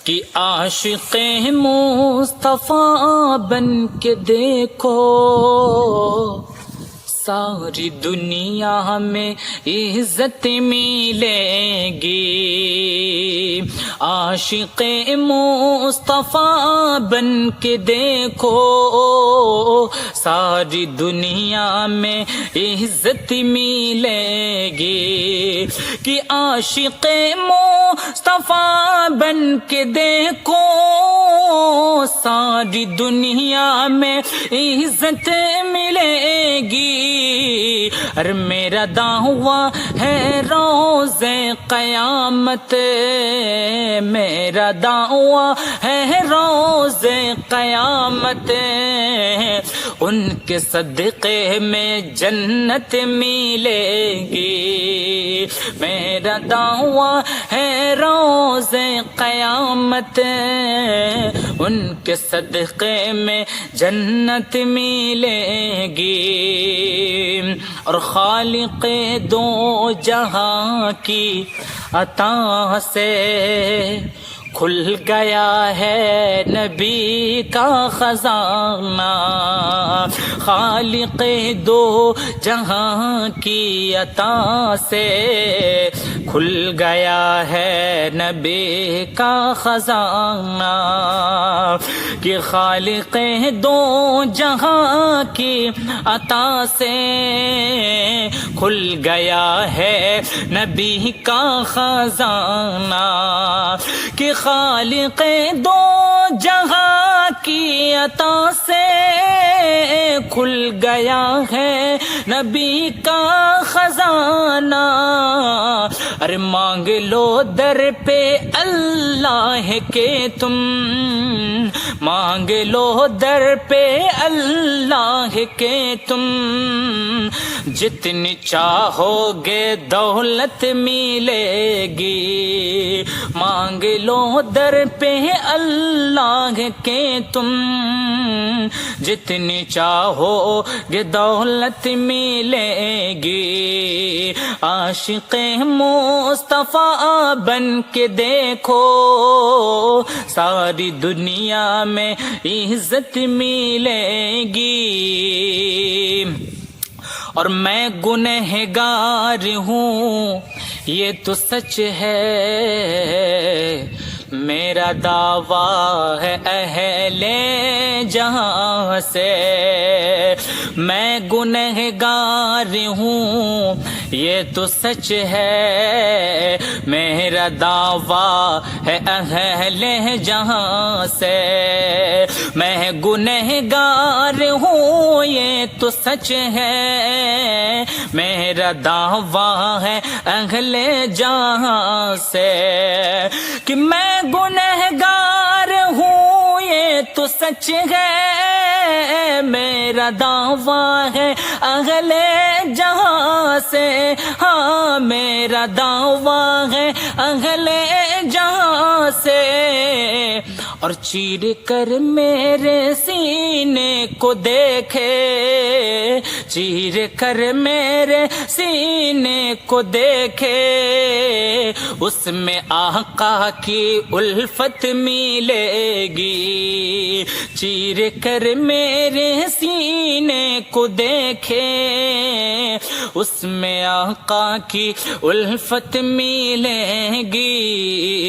کہ عاشق مصطفیٰ بن کے دیکھو، ساری دنیا میں عزت ملے گی۔ عاشق مصطفیٰ بن کے دیکھو، ساری دنیا میں عزت ملے گی۔ کہ عاشق مصطفیٰ بن کے دیکھو، ساری دنیا میں عزت ملے گی۔ اور میرا دعویٰ ہے روز قیامت، میرا دعویٰ ہے روز قیامت، ان کے صدقے میں جنت ملے گی۔ میرا دعویٰ ہے روز قیامت، ان کے صدقے میں جنت ملے گی۔ اور خالق دو جہاں کی عطا سے کھل گیا ہے نبی کا خزانہ۔ خالق دو جہاں کی عطا سے کھل گیا ہے نبی کا خزانہ۔ کہ خالق دو جہاں کی عطا سے کھل گیا ہے نبی کا خزانہ۔ کہ خالق دو جہاں کی عطا سے کھل گیا ہے نبی کا خزانہ۔ ارے مانگ لو در پہ اللہ کے تم، مانگ لو در پہ اللہ کے تم، جتنی چاہو گے دولت ملے گی۔ مانگ لو در پہ اللہ کے تم، جتنی چاہو گے دولت ملے گی۔ عاشق مصطفیٰ بن کے دیکھو، ساری دنیا میں عزت ملے گی۔ اور میں گنہگار ہوں یہ تو سچ ہے، میرا دعویٰ ہے اہل جہاں سے۔ میں گنہگار ہوں یہ تو سچ ہے، میرا دعویٰ ہے اہل جہاں سے۔ میں گنہگار ہوں یہ تو سچ ہے، میرا دعویٰ ہے اہل جہاں سے۔ کہ میں گنہگار ہوں یہ تو سچ ہے، میرا دعویٰ ہے اہل جہاں سے۔ ہاں میرا دعویٰ ہے اہل جہاں سے۔ اور چیر کر میرے سینے کو دیکھے، چیر کر میرے سینے کو دیکھے، اس میں آقا کی الفت ملے گی۔ چیر کر میرے سینے کو دیکھے، اس میں آقا کی الفت ملے گی۔